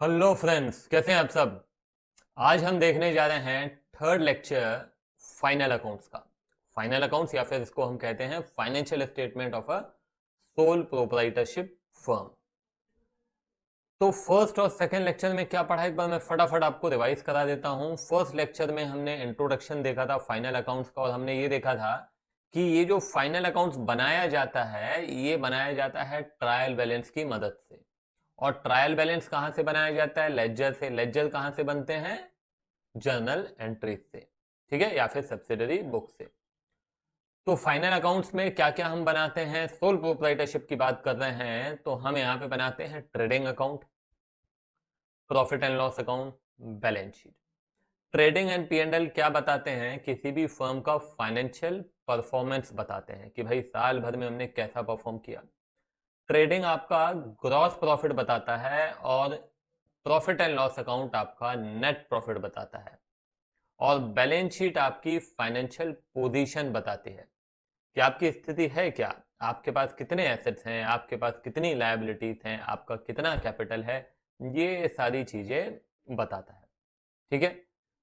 Hello friends, कैसे हैं आप सब। आज हम देखने जा रहे हैं थर्ड लेक्चर फाइनल अकाउंट्स का। फाइनल अकाउंट्स या फिर इसको हम कहते हैं financial statement of a sole proprietorship firm. तो फर्स्ट और सेकंड लेक्चर में क्या पढ़ा, एक बार मैं फटाफट आपको रिवाइज करा देता हूं। फर्स्ट लेक्चर में हमने इंट्रोडक्शन देखा था फाइनल अकाउंट्स का, और हमने ये देखा था कि ये जो फाइनल अकाउंट्स बनाया जाता है ये बनाया जाता है ट्रायल बैलेंस की मदद से। और ट्रायल बैलेंस कहां से बनाया जाता है? लेजर से। लेजर कहां से बनते हैं? जर्नल एंट्रीज से, ठीक है, या फिर सब्सिडरी बुक से। तो फाइनल अकाउंट्स में क्या क्या हम बनाते हैं? सोल प्रोप्राइटरशिप की बात कर रहे हैं तो हम यहां पे बनाते हैं trading account, profit and loss account, balance sheet. Trading and P and L क्या बताते हैं? किसी भी फर्म का फाइनेंशियल परफॉर्मेंस बताते हैं कि भाई साल भर में हमने कैसा परफॉर्म किया। ट्रेडिंग आपका ग्रॉस प्रॉफिट बताता है, और प्रॉफिट एंड लॉस अकाउंट आपका नेट प्रॉफिट बताता है। और बैलेंस शीट आपकी फाइनेंशियल पोजीशन बताती है कि आपकी स्थिति है क्या, आपके पास कितने एसेट्स हैं, आपके पास कितनी लायबिलिटीज हैं, आपका कितना कैपिटल है। ये सारी चीजें बताता है, ठीक है।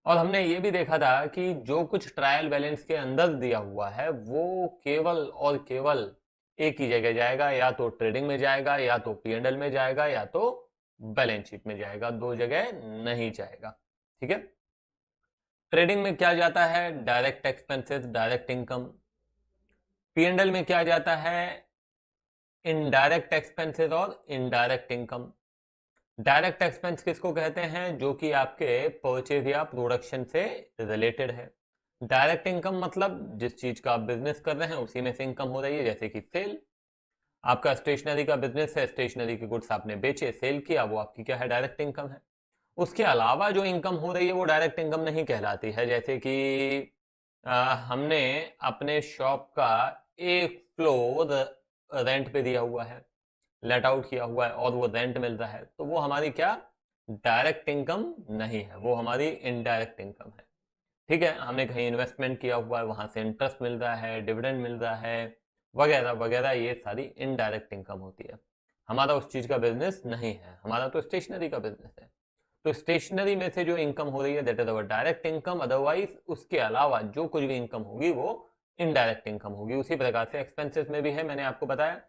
और हमने ये भी देखा था कि जो कुछ ट्रायल बैलेंस के अंदर दिया हुआ है वो केवल और केवल एक ही जगह जाएगा, या तो ट्रेडिंग में जाएगा, या तो पी एंड एल में जाएगा, या तो बैलेंस शीट में जाएगा। दो जगह नहीं जाएगा, ठीक है। ट्रेडिंग में क्या जाता है? Direct expenses, direct income. P and L में क्या जाता है? इनडायरेक्ट एक्सपेंसेस और इनडायरेक्ट इनकम। डायरेक्ट एक्सपेंस किसको कहते हैं? जो कि आपके परचेज या प्रोडक्शन से रिलेटेड है। डायरेक्ट इनकम मतलब जिस चीज का आप बिजनेस कर रहे हैं उसी में से इनकम हो रही है, जैसे कि सेल। आपका स्टेशनरी का बिजनेस है, स्टेशनरी के गुड्स आपने बेचे, सेल किया, वो आपकी क्या है? डायरेक्ट इनकम है। उसके अलावा जो इनकम हो रही है वो डायरेक्ट इनकम नहीं कहलाती है। जैसे कि हमने अपने शॉप का एक फ्लोर रेंट पे दिया हुआ है, लेट आउट किया हुआ है, और वो रेंट मिल रहा है, तो वो हमारी क्या? डायरेक्ट इनकम नहीं है, वो हमारी इनडायरेक्ट इनकम है, ठीक है। हमने कहीं इन्वेस्टमेंट किया हुआ है, वहां से इंटरेस्ट मिल रहा है, डिविडेंड मिल रहा है, वगैरह वगैरह, ये सारी इनडायरेक्ट इनकम होती है। हमारा उस चीज का बिजनेस नहीं है, हमारा तो स्टेशनरी का बिजनेस है। तो स्टेशनरी में से जो इनकम हो रही है that is our direct income. Otherwise उसके अलावा जो कुछ भी इनकम होगी वो इनडायरेक्ट इनकम होगी। उसी प्रकार से एक्सपेंसेस में भी है, मैंने आपको बताया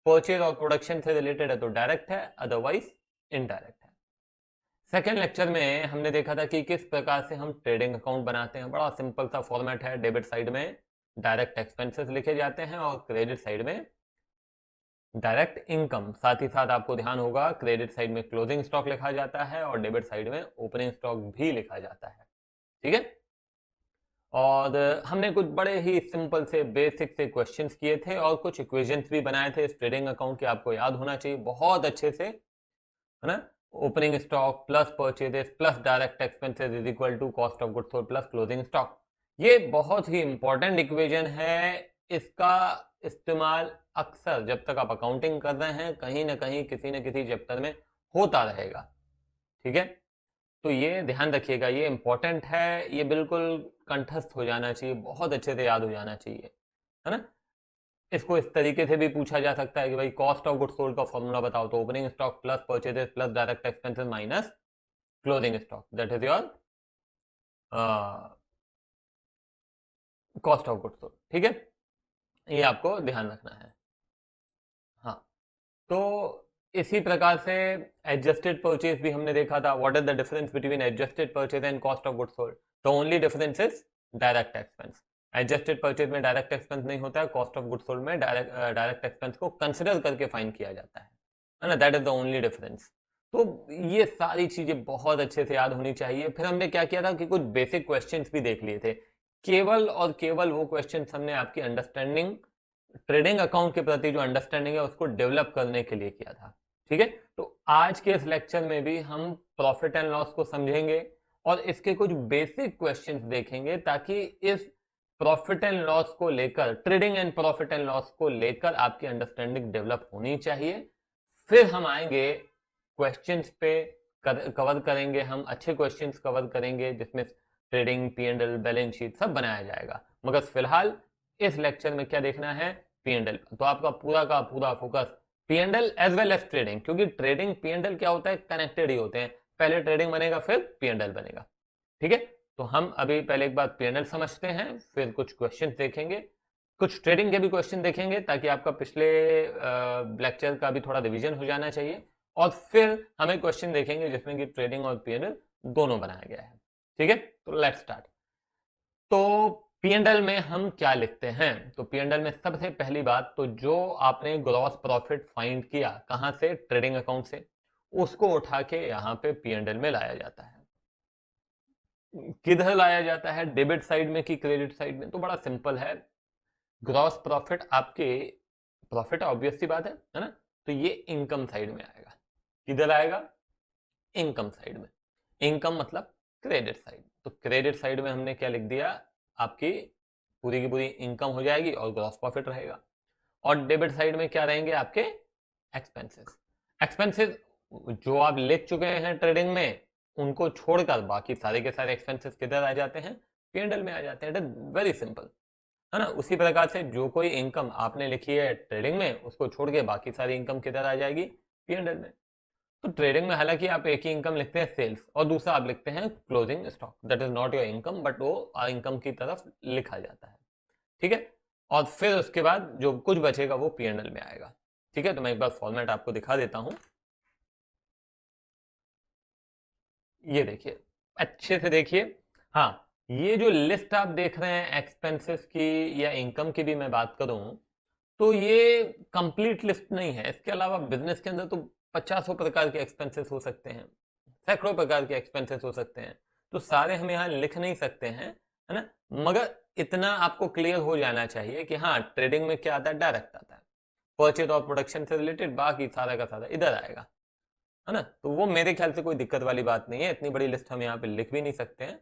परचेज और प्रोडक्शन से रिलेटेड है तो डायरेक्ट है, अदरवाइज इनडायरेक्ट है। सेकेंड लेक्चर में हमने देखा था कि किस प्रकार से हम ट्रेडिंग अकाउंट बनाते हैं। बड़ा सिंपल सा फॉर्मेट है। डेबिट साइड में डायरेक्ट एक्सपेंसेस लिखे जाते हैं, और क्रेडिट साइड में डायरेक्ट इनकम। साथ ही साथ आपको ध्यान होगा क्रेडिट साइड में क्लोजिंग स्टॉक लिखा जाता है, और डेबिट साइड में ओपनिंग स्टॉक भी लिखा जाता है, ठीक है। और हमने कुछ बड़े ही सिंपल से बेसिक से क्वेश्चंस किए थे, और कुछ इक्वेशंस भी बनाए थे इस ट्रेडिंग अकाउंट के, आपको याद होना चाहिए बहुत अच्छे से, है ना। Opening stock plus purchases plus direct expenses is equal to cost of goods sold plus closing stock. ये बहुत ही इंपॉर्टेंट इक्वेशन है। इसका इस्तेमाल अक्सर जब तक आप अकाउंटिंग कर रहे हैं कहीं ना कहीं किसी न किसी चैप्टर में होता रहेगा, ठीक है। तो ये ध्यान रखिएगा, ये इंपॉर्टेंट है, ये बिल्कुल कंठस्थ हो जाना चाहिए, बहुत अच्छे से याद हो जाना चाहिए, है ना। इसको इस तरीके से भी पूछा जा सकता है कि भाई कॉस्ट ऑफ गुड्स सोल्ड का फॉर्मूला बताओ, तो opening stock plus purchases plus direct expenses minus closing stock, that is your cost of goods sold, ठीक है। ये आपको ध्यान रखना है। हाँ, तो इसी प्रकार से एडजस्टेड परचेज भी हमने देखा था। What is the difference between adjusted purchase and cost of goods sold? The only difference is direct expense. Adjusted purchase में डायरेक्ट एक्सपेंस नहीं होता है, कॉस्ट ऑफ गुड्स सोल्ड में डायरेक्ट एक्सपेंस को कंसिडर करके फाइन किया जाता है ना। That is the only difference. तो ये सारी चीजें बहुत अच्छे से याद होनी चाहिए। फिर हमने क्या किया था कि कुछ बेसिक क्वेश्चंस भी देख लिए थे। केवल और केवल वो क्वेश्चंस हमने आपकी अंडरस्टैंडिंग, ट्रेडिंग अकाउंट के प्रति जो अंडरस्टैंडिंग है उसको डेवलप करने के लिए किया था, ठीक है। तो आज के इस लेक्चर में भी हम प्रॉफिट एंड लॉस को समझेंगे, और इसके कुछ बेसिक क्वेश्चंस देखेंगे, ताकि इस प्रॉफिट एंड लॉस को लेकर, trading and profit and loss को लेकर आपकी अंडरस्टैंडिंग डेवलप होनी चाहिए। फिर हम आएंगे क्वेश्चंस पे, कवर करेंगे हम, अच्छे क्वेश्चंस कवर करेंगे जिसमें trading, P and L, balance sheet सब बनाया जाएगा। मगर फिलहाल इस लेक्चर में क्या देखना है? P and L. तो आपका पूरा का पूरा focus P&L as well as trading, क्योंकि ट्रेडिंग P&L क्या होता है, कनेक्टेड ही होते हैं, पहले ट्रेडिंग बनेगा फिर P&L बनेगा। ठीक है, तो हम अभी पहले एक बार P&L समझते हैं, फिर कुछ क्वेश्चन देखेंगे, कुछ ट्रेडिंग के भी क्वेश्चन देखेंगे, ताकि आपका पिछले लेक्चर का भी थोड़ा रिवीजन हो जाना चाहिए, और फिर हमें क्वेश्चन देखेंगे जिसमें कि ट्रेडिंग और P&L दोनों बनाया गया है। ठीक है, तो लेट्स स्टार्ट। तो P&L में हम क्या लिखते हैं, तो P&L में सबसे पहली बात, तो जो आपने ग्रॉस प्रॉफिट फाइंड किया कहां से, ट्रेडिंग अकाउंट से, उसको उठा के यहां पे P&L में लाया जाता है। किधर लाया जाता है, डेबिट साइड में कि क्रेडिट साइड में, तो बड़ा सिंपल है। ग्रॉस प्रॉफिट आपके प्रॉफिट ऑब्वियस सी बात है ना, तो ये इनकम साइड में आएगा। किधर आएगा, इनकम साइड में। इनकम मतलब क्रेडिट साइड, तो क्रेडिट साइड में हमने क्या लिख दिया, आपकी पूरी की पूरी इनकम हो जाएगी और ग्रॉस प्रॉफिट रहेगा। और डेबिट साइड में क्या रहेंगे, आपके एक्सपेंसेस। एक्सपेंसेस जो आप लिख चुके हैं ट्रेडिंग में, उनको छोड़कर बाकी सारे के सारे एक्सपेंसेस किधर आ जाते हैं, P&L में आ जाते हैं। इट इज वेरी सिंपल, है ना। उसी प्रकार से जो कोई इनकम आपने लिखी है ट्रेडिंग में, उसको छोड़ के बाकी सारी इनकम किधर आ जाएगी, P&L में। तो ट्रेडिंग में हालांकि आप एक ही इनकम लिखते हैं, सेल्स, और दूसरा आप लिखते हैं closing stock, that is not your income, but वो इनकम की तरफ लिखा जाता है। ठीक है, और फिर उसके बाद जो कुछ बचेगा वो P&L में आएगा। ठीक है, तो मैं एक बार फॉर्मेट आपको दिखा देता हूं, ये देखिए, अच्छे से देखिए। हाँ, ये जो लिस्ट आप देख रहे हैं एक्सपेंसेस की या इनकम की भी मैं बात करूं, तो ये कंप्लीट लिस्ट नहीं है। इसके अलावा बिजनेस के अंदर तो पचासों प्रकार के एक्सपेंसेस हो सकते हैं, सैकड़ों प्रकार के एक्सपेंसेस हो सकते हैं, तो सारे हम यहाँ लिख नहीं सकते हैं, है ना। मगर इतना आपको क्लियर हो जाना चाहिए कि हाँ, ट्रेडिंग में क्या आता है, डायरेक्ट आता है, परचेज और प्रोडक्शन से रिलेटेड, बाकी सारा का सारा इधर आएगा, है ना। तो वो मेरे ख्याल से कोई दिक्कत वाली बात नहीं है, इतनी बड़ी लिस्ट हम यहाँ पे लिख भी नहीं सकते हैं।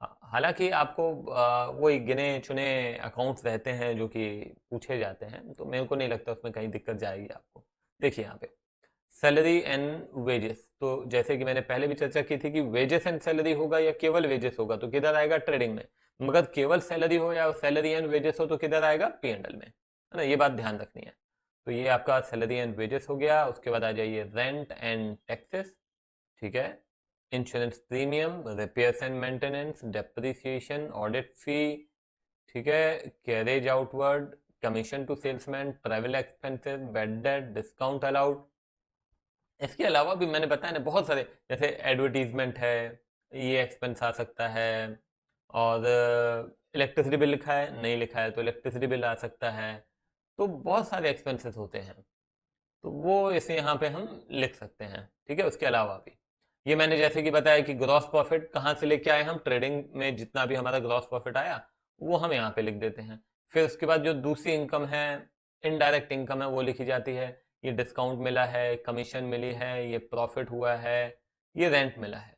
हालांकि आपको वही गिने चुने अकाउंट्स रहते हैं जो कि पूछे जाते हैं, तो मेरे को नहीं लगता उसमें कहीं दिक्कत जाएगी आपको। देखिए यहाँ पे सैलरी एंड वेजेस, तो जैसे कि मैंने पहले भी चर्चा की थी कि वेजेस एंड सैलरी होगा या केवल वेजेस होगा तो किधर आएगा, ट्रेडिंग में। मगर केवल सैलरी हो या सैलरी एंड वेजेस हो तो किधर आएगा, P&L में, है ना। ये बात ध्यान रखनी है। तो ये आपका सैलरी एंड वेजेस हो गया। उसके बाद आ जाइए रेंट एंड टैक्सेस, ठीक है, insurance premium, repairs and maintenance, depreciation, audit fee, ठीक है, carriage outward, commission to salesman, travel expenses, bad debt, discount allowed. इसके अलावा भी मैंने बताया ना बहुत सारे, जैसे एडवर्टीजमेंट है, ये एक्सपेंस आ सकता है, और इलेक्ट्रिसिटी बिल लिखा है, नहीं लिखा है तो इलेक्ट्रिसिटी बिल आ सकता है। तो बहुत सारे एक्सपेंसेस होते हैं, तो वो इसे यहाँ पे हम लिख सकते हैं। ठीक है, उसके अलावा भी ये मैंने जैसे कि बताया कि ग्रॉस प्रॉफिट कहाँ से लेके आए हम, ट्रेडिंग में जितना भी हमारा ग्रॉस प्रॉफिट आया वो हम यहाँ पे लिख देते हैं। फिर उसके बाद जो दूसरी इनकम है, इनडायरेक्ट इनकम है, वो लिखी जाती है। ये डिस्काउंट मिला है, कमीशन मिली है, ये प्रॉफिट हुआ है, ये रेंट मिला है।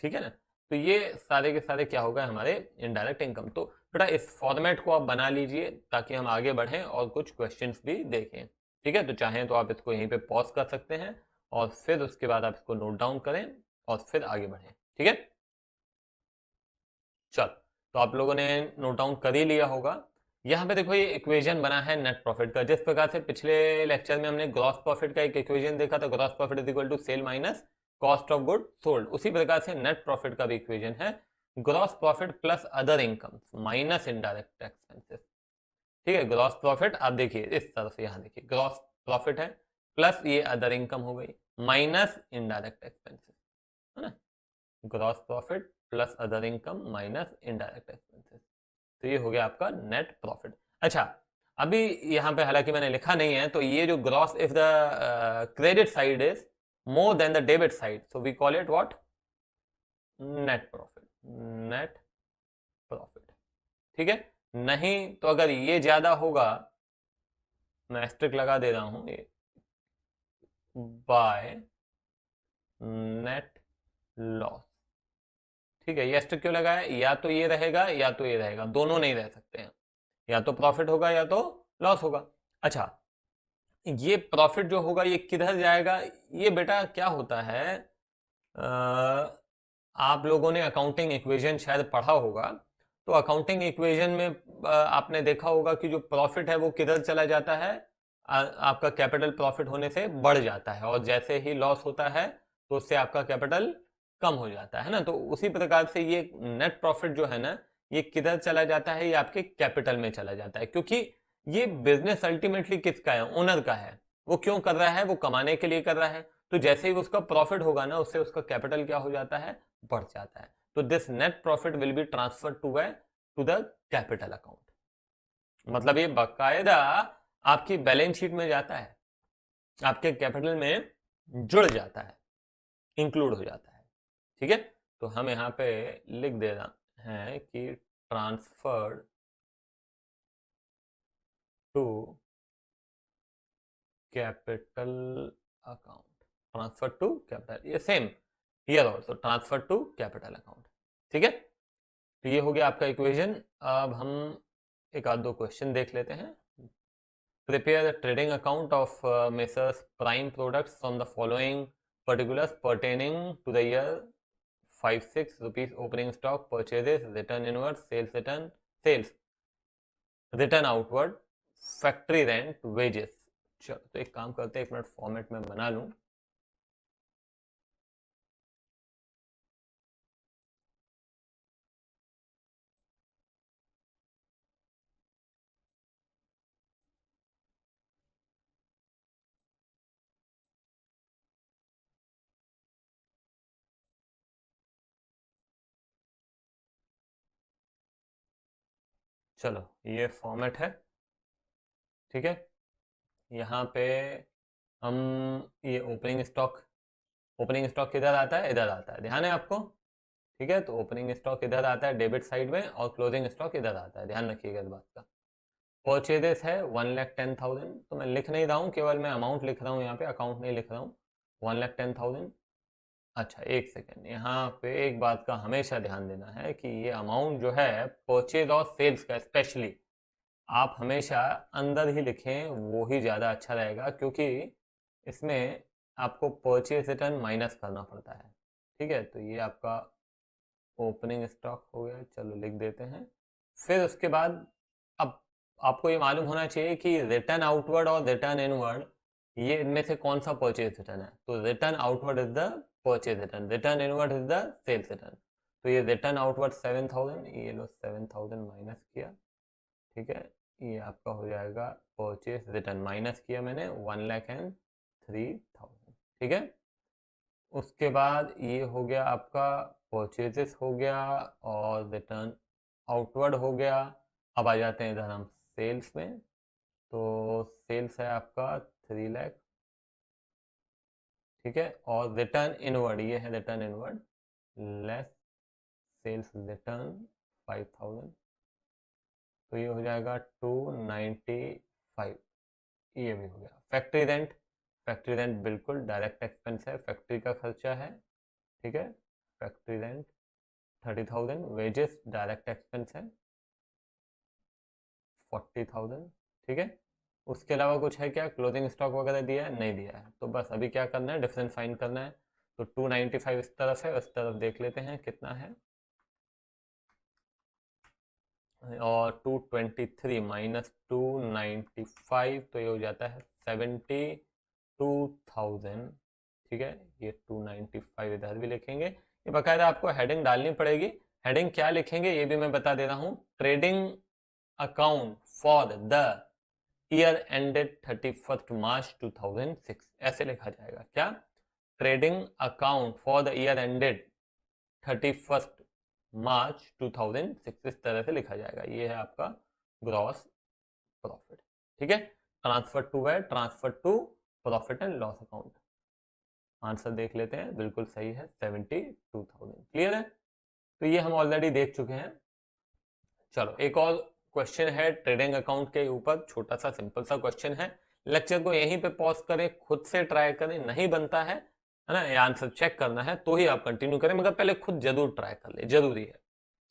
ठीक है ना, तो ये सारे के सारे क्या होगा, हमारे इनडायरेक्ट इनकम। तो बेटा इस फॉर्मेट को आप बना लीजिए ताकि हम आगे बढ़ें और कुछ क्वेश्चंस भी देखें। ठीक है, तो चाहें तो आप इसको यहीं पे पॉज कर सकते हैं और फिर उसके बाद आप इसको नोट डाउन करें और फिर आगे बढ़ें। ठीक है, चल, तो आप लोगों ने नोट डाउन कर ही लिया होगा। यहाँ पे देखो ये इक्वेशन बना है नेट प्रॉफिट का, जिस प्रकार से पिछले लेक्चर में हमने ग्रॉस प्रॉफिट का एक इक्वेशन देखा था, gross profit is equal to sale minus cost of good sold, उसी प्रकार से नेट प्रॉफिट का भी इक्वेशन है gross profit plus other income minus indirect expenses. ठीक है, ग्रॉस प्रॉफिट आप देखिए इस तरह से, यहाँ देखिए ग्रॉस प्रॉफिट है प्लस ये अदर इनकम हो गई माइनस इनडायरेक्ट एक्सपेंसेस, है ना। Gross profit plus other income minus indirect expenses, तो ये हो गया आपका नेट प्रॉफिट। अच्छा, अभी यहाँ पे हालांकि मैंने लिखा नहीं है, तो ये जो gross, if the credit side is more than the debit side, so we call it what, net profit, net profit. ठीक है, नहीं तो अगर ये ज्यादा होगा, मैं एस्ट्रिक लगा दे रहा हूं, ये बाय नेट लॉस। ठीक है, ये एस्ट्रिक क्यों लगाया, या तो ये रहेगा या तो ये रहेगा, दोनों नहीं रह सकते हैं, या तो प्रॉफिट होगा या तो लॉस होगा। अच्छा, ये प्रॉफिट जो होगा ये किधर जाएगा, ये बेटा क्या होता है, आप लोगों ने अकाउंटिंग इक्वेशन शायद पढ़ा होगा, तो अकाउंटिंग इक्वेशन में आपने देखा होगा कि जो प्रॉफिट है वो किधर चला जाता है, आपका कैपिटल प्रॉफिट होने से बढ़ जाता है, और जैसे ही लॉस होता है तो उससे आपका कैपिटल कम हो जाता है ना। तो उसी प्रकार से ये नेट प्रॉफिट जो है ना, ये किधर चला जाता है, ये आपके कैपिटल में चला जाता है, क्योंकि ये बिजनेस अल्टीमेटली किसका है, ओनर का है। वो क्यों कर रहा है, वो कमाने के लिए कर रहा है। तो जैसे ही उसका प्रॉफिट होगा ना, उससे उसका कैपिटल क्या हो जाता है, बढ़ जाता है। तो this net profit will be transfer to way to the capital account. मतलब ये बकायदा आपकी बैलेंस शीट में जाता है, आपके कैपिटल में जुड़ जाता है, इंक्लूड हो जाता है। ठीक है, तो हम यहाँ पे लिख दे रहा है कि transferred to capital account, transfer to capital, ये same here also, transfer to capital account. ठीक है, तो ये हो गया आपका इक्वेशन। अब हम एक आध दो क्वेश्चन देख लेते हैं। Prepare the trading account of Messrs Prime Products from the following particulars pertaining to the year 5-6 rupees opening stock, purchases, return inward, sales, return outward, factory rent, wages। चलो तो एक काम करते हैं, एक मिनट फॉर्मेट में बना लूं। चलो ये फॉर्मेट है। ठीक है, यहाँ पे हम ये ओपनिंग स्टॉक किधर आता है, इधर आता है, ध्यान है आपको। ठीक है, तो ओपनिंग स्टॉक इधर आता है डेबिट साइड में, और क्लोजिंग स्टॉक इधर आता है, ध्यान रखिएगा इस बात का। परचेजेस है 1,10,000, तो मैं लिख नहीं रहा हूँ, केवल मैं अमाउंट लिख रहा हूँ, यहाँ पे अकाउंट नहीं लिख रहा हूँ। 1,10,000। अच्छा एक सेकेंड, यहाँ पे एक बात का हमेशा ध्यान देना है कि ये अमाउंट जो है परचेज और सेल्स का स्पेशली आप हमेशा अंदर ही लिखें, वो ही ज़्यादा अच्छा रहेगा, क्योंकि इसमें आपको परचेज रिटर्न माइनस करना पड़ता है। ठीक है, तो ये आपका ओपनिंग स्टॉक हो गया, चलो लिख देते हैं। फिर उसके बाद अब आपको ये मालूम होना चाहिए कि रिटर्न आउटवर्ड और रिटर्न इनवर्ड, ये इनमें से कौन सा परचेज रिटर्न है। तो return outward is the purchase return, return inward is the sales return. तो ये रिटर्न आउटवर्ड 7,000, ये लो 7,000 माइनस किया। ठीक है, ये आपका हो जाएगा परचेज रिटर्न, माइनस किया मैंने 1,03,000। ठीक है, उसके बाद ये हो गया आपका परचेजेस हो गया और रिटर्न आउटवर्ड हो गया। अब आ जाते हैं इधर हम सेल्स में। तो सेल्स है आपका 3 लाख। ठीक है, और रिटर्न इनवर्ड, ये है return inward, less sales return 5,000, तो ये हो जाएगा 295। ये भी हो गया। फैक्ट्री रेंट बिल्कुल डायरेक्ट एक्सपेंस है, फैक्ट्री का खर्चा है। ठीक है, factory rent 30,000। Wages direct expense है 40,000। ठीक है, उसके अलावा कुछ है क्या, क्लोजिंग स्टॉक वगैरह दिया है, नहीं दिया है। तो बस अभी क्या करना है, डिफरेंस फाइंड करना है। तो 295 इस तरफ है, उस तरफ देख लेते हैं कितना है। और 223 माइनस 295, तो ये हो जाता है 72,000। ठीक है, ये 295 इधर भी लिखेंगे। ये बकायदा आपको हेडिंग डालनी पड़ेगी। हेडिंग क्या लिखेंगे ये भी मैं बता दे रहा हूँ। Trading account for the year ended 31 मार्च 2006, ऐसे लिखा जाएगा। क्या, trading account for the year ended 31 मार्च 2006, इस तरह से लिखा जाएगा। ये है आपका ग्रॉस प्रॉफिट। ठीक है, transfer to where, transfer to profit and loss account. Answer देख लेते हैं, बिल्कुल सही है 72,000। क्लियर है, तो ये हम ऑलरेडी देख चुके हैं। चलो एक और क्वेश्चन है ट्रेडिंग अकाउंट के ऊपर, छोटा सा सिंपल सा क्वेश्चन है। लेक्चर को यहीं पे पॉज करें, खुद से ट्राई करें, नहीं बनता है ना, ये आंसर चेक करना है तो ही आप कंटिन्यू करें, मगर पहले खुद जरूर ट्राई कर ले, जरूरी है।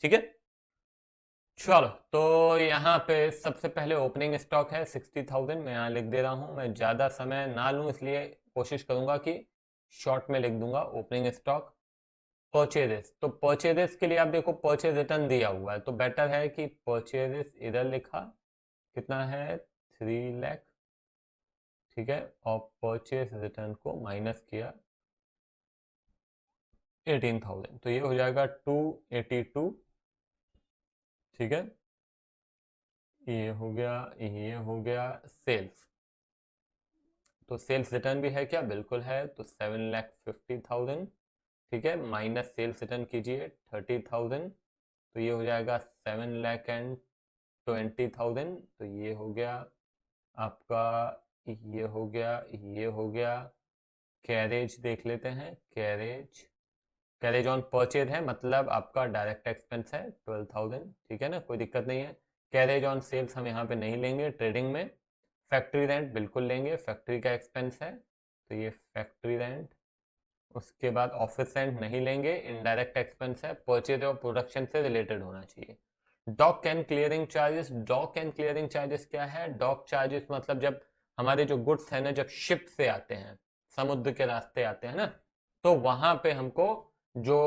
ठीक है, चलो तो यहाँ पे सबसे पहले ओपनिंग स्टॉक है 60,000, मैं यहाँ लिख दे रहा हूँ। मैं ज़्यादा समय ना लूँ, इसलिए कोशिश करूंगा कि शॉर्ट में लिख दूंगा ओपनिंग स्टॉक। परचेजेस, तो परचेजेस के लिए आप देखो परचेज रिटर्न दिया हुआ है, तो बेटर है कि परचेजेस इधर लिखा, कितना है 3 लाख। ठीक है, और परचेज रिटर्न को माइनस किया 18,000, तो ये हो जाएगा 282। ठीक है, ये हो गया, ये हो गया सेल्स। तो सेल्स रिटर्न भी है क्या? बिल्कुल है, तो 7,50,000। ठीक है, माइनस सेल्स रिटर्न कीजिए 30,000, तो ये हो जाएगा 7,20,000। तो ये हो गया आपका, ये हो गया, ये हो गया। कैरेज देख लेते हैं, कैरेज, कैरेज ऑन परचेज है, मतलब आपका डायरेक्ट एक्सपेंस है 12,000। ठीक है ना, कोई दिक्कत नहीं है। कैरेज ऑन सेल्स हम यहाँ पे नहीं लेंगे ट्रेडिंग में। फैक्ट्री रेंट बिल्कुल लेंगे, फैक्ट्री का एक्सपेंस है, तो ये फैक्ट्री रेंट। उसके बाद ऑफिस रेंट नहीं लेंगे, इनडायरेक्ट एक्सपेंस है, परचेज और प्रोडक्शन से रिलेटेड होना चाहिए। Dock and clearing charges, dock and clearing charges क्या है? डॉक चार्जेस मतलब जब हमारे जो गुड्स है ना, जब शिप से आते हैं, समुद्र के रास्ते आते हैं ना, तो वहां पे हमको जो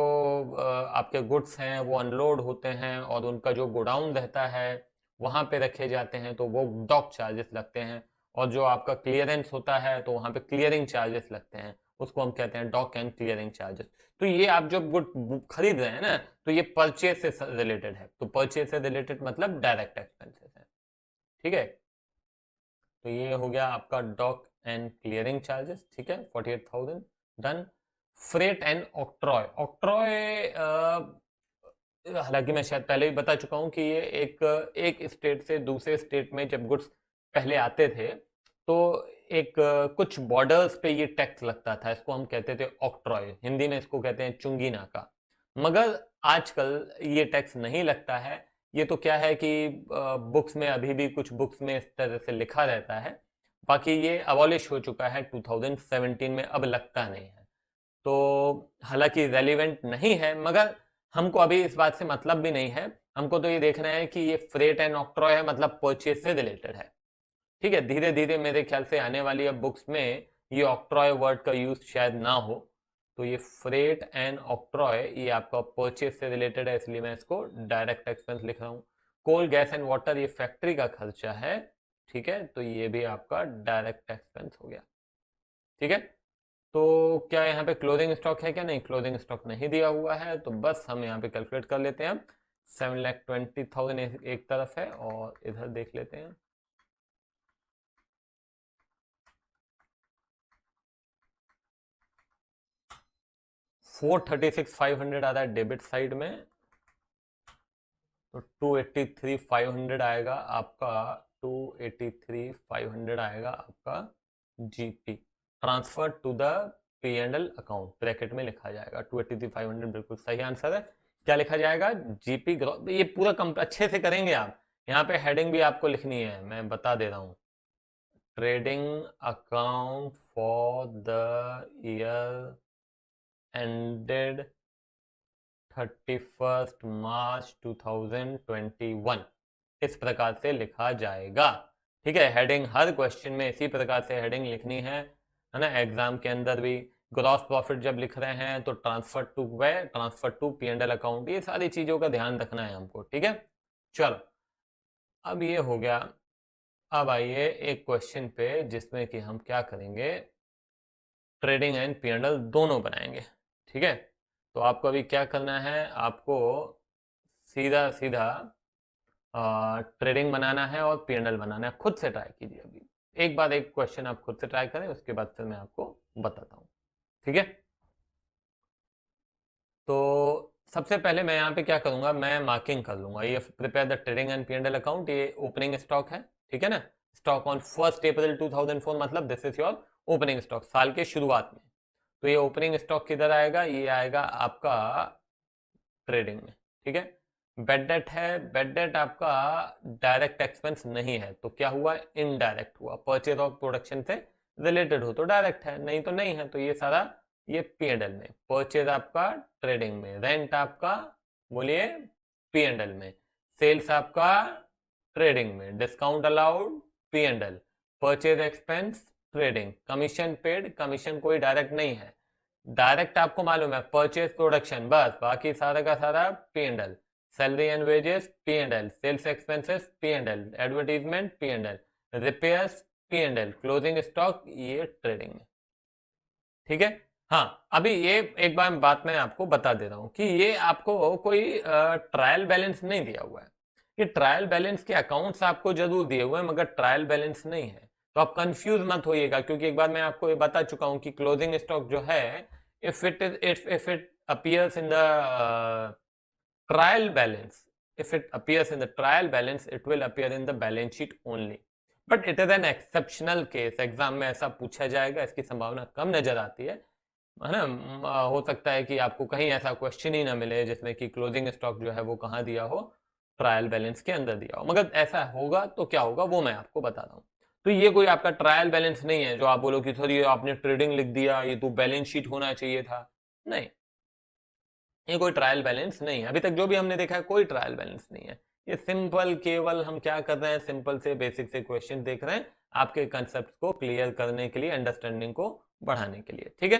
आपके गुड्स हैं वो अनलोड होते हैं और उनका जो गोडाउन रहता है वहां पे रखे जाते हैं, तो वो डॉक चार्जेस लगते हैं। और जो आपका क्लियरेंस होता है तो वहां पे क्लियरिंग चार्जेस लगते हैं, उसको हम कहते हैं डॉक एंड क्लियरिंग चार्जेस। तो ये आप जो गुड खरीद रहे हैं ना, तो ये परचेज से रिलेटेड है, तो परचेज से रिलेटेड मतलब डायरेक्ट एक्सपेंसेस है। ठीक है, तो ये हो गया आपका डॉक एंड क्लियरिंग चार्जेस। ठीक है, 48,000 done. Freight and octroi, octroi हालांकि मैं शायद पहले ही बता चुका हूं कि ये एक स्टेट से दूसरे स्टेट में जब गुड्स पहले आते थे, तो एक कुछ बॉर्डर्स पे ये टैक्स लगता था, इसको हम कहते थे ऑक्ट्रॉय, हिंदी में इसको कहते हैं चुंगी नाका। मगर आजकल ये टैक्स नहीं लगता है। ये तो क्या है कि बुक्स में, अभी भी कुछ बुक्स में इस तरह से लिखा रहता है, बाकी ये अबॉलिश हो चुका है 2017 में, अब लगता नहीं है। तो हालांकि रेलिवेंट नहीं है, मगर हमको अभी इस बात से मतलब भी नहीं है। हमको तो ये देखना है कि ये फ्रेट एंड ऑक्ट्रॉय है, मतलब परचेज से रिलेटेड है। ठीक है, धीरे धीरे मेरे ख्याल से आने वाली अब बुक्स में ये ऑक्ट्रॉय वर्ड का यूज शायद ना हो। तो ये फ्रेट एंड ऑक्ट्रॉय ये आपका परचेज से रिलेटेड है, इसलिए मैं इसको डायरेक्ट एक्सपेंस लिख रहा हूँ। कोल गैस एंड वाटर ये फैक्ट्री का खर्चा है। ठीक है, तो ये भी आपका डायरेक्ट एक्सपेंस हो गया। ठीक है, तो क्या यहाँ पे क्लोजिंग स्टॉक है क्या? नहीं, क्लोजिंग स्टॉक नहीं दिया हुआ है, तो बस हम यहाँ पे कैलकुलेट कर लेते हैं। 7,20,000 एक तरफ है और इधर देख लेते हैं। $436,500 आ रहा है डेबिट साइड में, तो 283,500 आएगा आपका, 283,500 आएगा आपका GP, transfer to the P and L account, bracket में लिखा जाएगा 283,500, बिल्कुल सही आंसर है। क्या लिखा जाएगा? GP growth. ये पूरा अच्छे से करेंगे आप। यहाँ पे हेडिंग भी आपको लिखनी है, मैं बता दे रहा हूँ। Trading account for the year ended 31 मार्च 2021, इस प्रकार से लिखा जाएगा। ठीक है, हेडिंग हर क्वेश्चन में इसी प्रकार से हेडिंग लिखनी है ना? एग्जाम के अंदर भी ग्रॉस प्रॉफिट जब लिख रहे हैं तो transfer to way, transfer to P and L account, ये सारी चीजों का ध्यान रखना है हमको। ठीक है, चलो अब ये हो गया। अब आइए एक क्वेश्चन पे जिसमें कि हम क्या करेंगे, trading and P and L दोनों बनाएंगे। ठीक है, तो आपको अभी क्या करना है, आपको सीधा सीधा ट्रेडिंग बनाना है और पी एंड एल बनाना है। खुद से ट्राई कीजिए, अभी एक बार एक क्वेश्चन आप खुद से ट्राई करें, उसके बाद फिर मैं आपको बताता हूँ। ठीक है, तो सबसे पहले मैं यहाँ पे क्या करूंगा, मैं मार्किंग कर लूंगा। ये prepare the trading and P and L account, ये ओपनिंग स्टॉक है। ठीक है ना, स्टॉक ऑन 1 अप्रैल 2004, मतलब this is your opening stock साल के शुरुआत में। तो ये ओपनिंग स्टॉक किधर आएगा? ये आएगा आपका ट्रेडिंग में। ठीक है, बेड डेट है, बेड डेट आपका डायरेक्ट एक्सपेंस नहीं है, तो क्या हुआ? इनडायरेक्ट हुआ। परचेज ऑफ प्रोडक्शन से रिलेटेड हो तो डायरेक्ट है, नहीं तो नहीं है, तो ये सारा ये पी एंड एल में। परचेज आपका ट्रेडिंग में, रेंट आपका बोलिए पी एंड एल में, सेल्स आपका ट्रेडिंग में, discount allowed P and L, purchase expense trading, commission paid, commission कोई डायरेक्ट नहीं है। डायरेक्ट आपको मालूम है परचेज प्रोडक्शन, बस बाकी सारा का सारा P and L. Salary and wages P and L, sales expenses P and L, advertisement P and L, repairs P&L, closing stock ये ट्रेडिंग में, ठीक है। हाँ, अभी ये एक बात मैं आपको बता दे रहा हूँ कि ये आपको कोई ट्रायल बैलेंस नहीं दिया हुआ है। ये ट्रायल बैलेंस के अकाउंट्स आपको जरूर दिए हुए हैं मगर ट्रायल बैलेंस नहीं है, तो आप कंफ्यूज मत होइएगा, क्योंकि एक बार मैं आपको ये बता चुका हूँ कि क्लोजिंग स्टॉक जो है, if it appears in the trial balance, if it appears in the trial balance it will appear in the balance sheet only, but it is an exceptional case। Exam में ऐसा पूछा जाएगा, इसकी संभावना कम नजर आती है ना। हो सकता है कि आपको कहीं ऐसा क्वेश्चन ही ना मिले जिसमें कि क्लोजिंग स्टॉक जो है वो कहाँ दिया हो, ट्रायल बैलेंस के अंदर दिया हो, मगर ऐसा होगा तो क्या होगा वो मैं आपको बता रहा हूँ। तो ये कोई आपका ट्रायल बैलेंस नहीं है जो आप बोलो कि सर ये आपने ट्रेडिंग लिख दिया, ये तो बैलेंस शीट होना चाहिए था। नहीं, ये कोई ट्रायल बैलेंस नहीं है, अभी तक जो भी हमने देखा है कोई ट्रायल बैलेंस नहीं है। ये सिंपल, केवल हम क्या कर रहे हैं, सिंपल से बेसिक से क्वेश्चन देख रहे हैं आपके कंसेप्ट को क्लियर करने के लिए, अंडरस्टैंडिंग को बढ़ाने के लिए, ठीक है।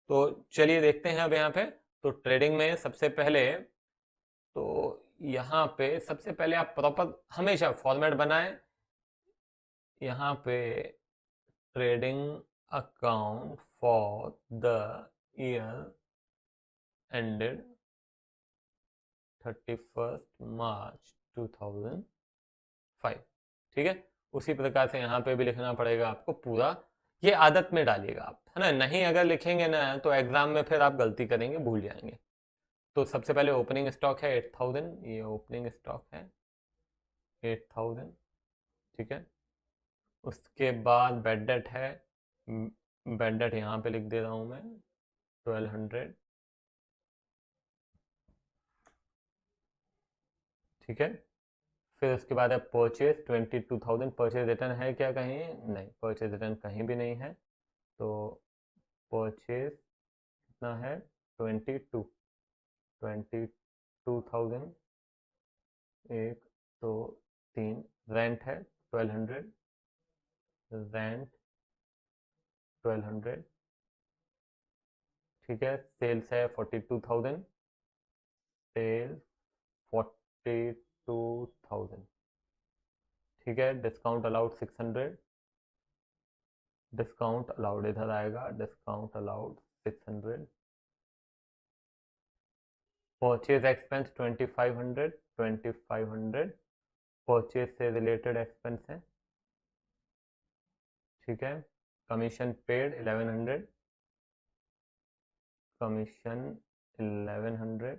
तो चलिए देखते हैं अब यहाँ पे। तो ट्रेडिंग में सबसे पहले, तो यहाँ पे सबसे पहले आप प्रॉपर हमेशा फॉर्मेट बनाएं। यहाँ पे trading account for the year ended 31 मार्च 2005, ठीक है। उसी प्रकार से यहाँ पे भी लिखना पड़ेगा आपको पूरा, ये आदत में डालिएगा आप, है ना। नहीं अगर लिखेंगे ना तो एग्जाम में फिर आप गलती करेंगे, भूल जाएंगे। तो सबसे पहले ओपनिंग स्टॉक है 8000, ये ओपनिंग स्टॉक है 8000, ठीक है। उसके बाद बेड डेट है, बेड डेट यहाँ पे लिख दे रहा हूँ मैं 1200, ठीक है। फिर उसके बाद है परचेज 22,000, परचेज रिटर्न है क्या कहीं? नहीं, परचेज रिटर्न कहीं भी नहीं है। तो परचेज कितना है? 22,000, एक दो तीन। रेंट है 1200, रेंट 1200, ठीक है। सेल्स है 42,000, सेल्स 42,000, ठीक है। डिस्काउंट अलाउड 600, डिस्काउंट अलाउड इधर आएगा, discount allowed 600। Purchase expense 2500, 2500 purchase से रिलेटेड एक्सपेंस है, ठीक है। Commission paid 1100, commission 1100,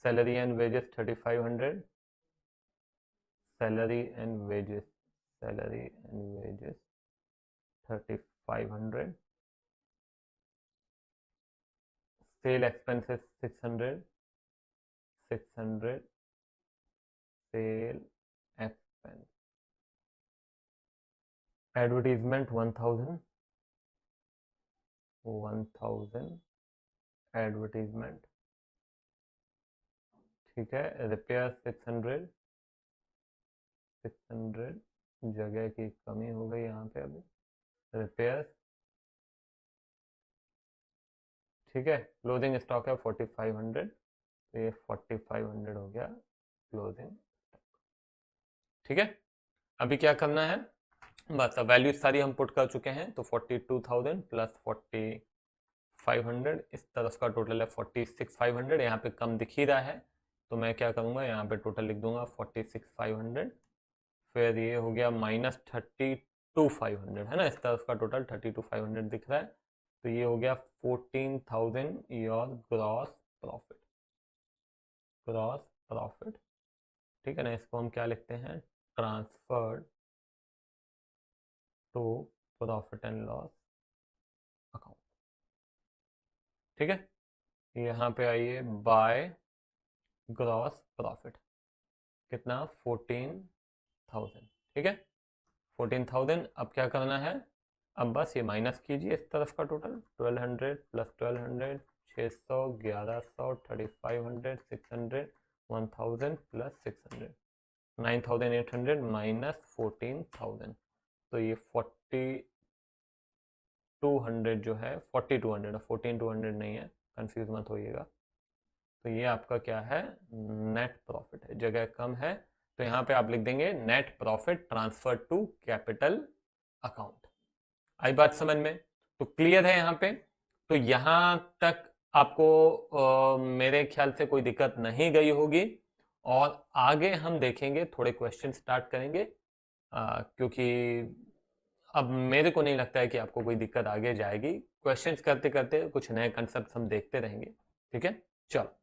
salary and wages 3500, salary and wages, salary and wages 3500, sale expenses 600, 600 sale expense, advertisement 1000, 1000 advertisement, ठीक है। रिपेयर 600, 600 जगह की कमी हो गई यहाँ पे अभी, रिपेयर, ठीक है। क्लोजिंग स्टॉक है 4500, तो ये 4500 हो गया क्लोजिंग स्टॉक, ठीक है। अभी क्या करना है, बस अब वैल्यूज सारी हम पुट कर चुके हैं। तो 42,000 प्लस 4500, इस तरफ का टोटल है 46,500, यहाँ पे कम दिख ही रहा है तो मैं क्या करूँगा, यहाँ पे टोटल लिख दूंगा 46,500। फिर ये हो गया माइनस 32,500, है ना, इस तरफ का टोटल 32,500 दिख रहा है। तो ये हो गया 14,000 your gross profit, gross profit, ठीक है ना। इसको हम क्या लिखते हैं, transferred to profit and loss account, ठीक है। यहाँ पे आइए, बाय ग्रॉस प्रॉफिट कितना, 14,000, ठीक है। 14,000, अब क्या करना है, अब बस ये माइनस कीजिए इस तरफ का टोटल, 1200 प्लस 1200, 600, 1100, 3500, 600, 1000 प्लस 600, 9800 माइनस 14,000। तो ये 4200 जो है, 4200, 14,200 नहीं है, कंफ्यूज मत होइएगा। तो ये आपका क्या है, नेट प्रॉफिट है, जगह कम है तो यहाँ पे आप लिख देंगे net profit transfer to capital account. आई बात समझ में? तो क्लियर है यहाँ पे? तो यहाँ तक आपको मेरे ख्याल से कोई दिक्कत नहीं गई होगी, और आगे हम देखेंगे, थोड़े क्वेश्चन स्टार्ट करेंगे, क्योंकि अब मेरे को नहीं लगता है कि आपको कोई दिक्कत आगे जाएगी। क्वेश्चंस करते करते कुछ नए कंसेप्ट हम देखते रहेंगे। ठीक है, चलो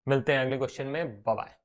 मिलते हैं अगले क्वेश्चन में। Bye bye.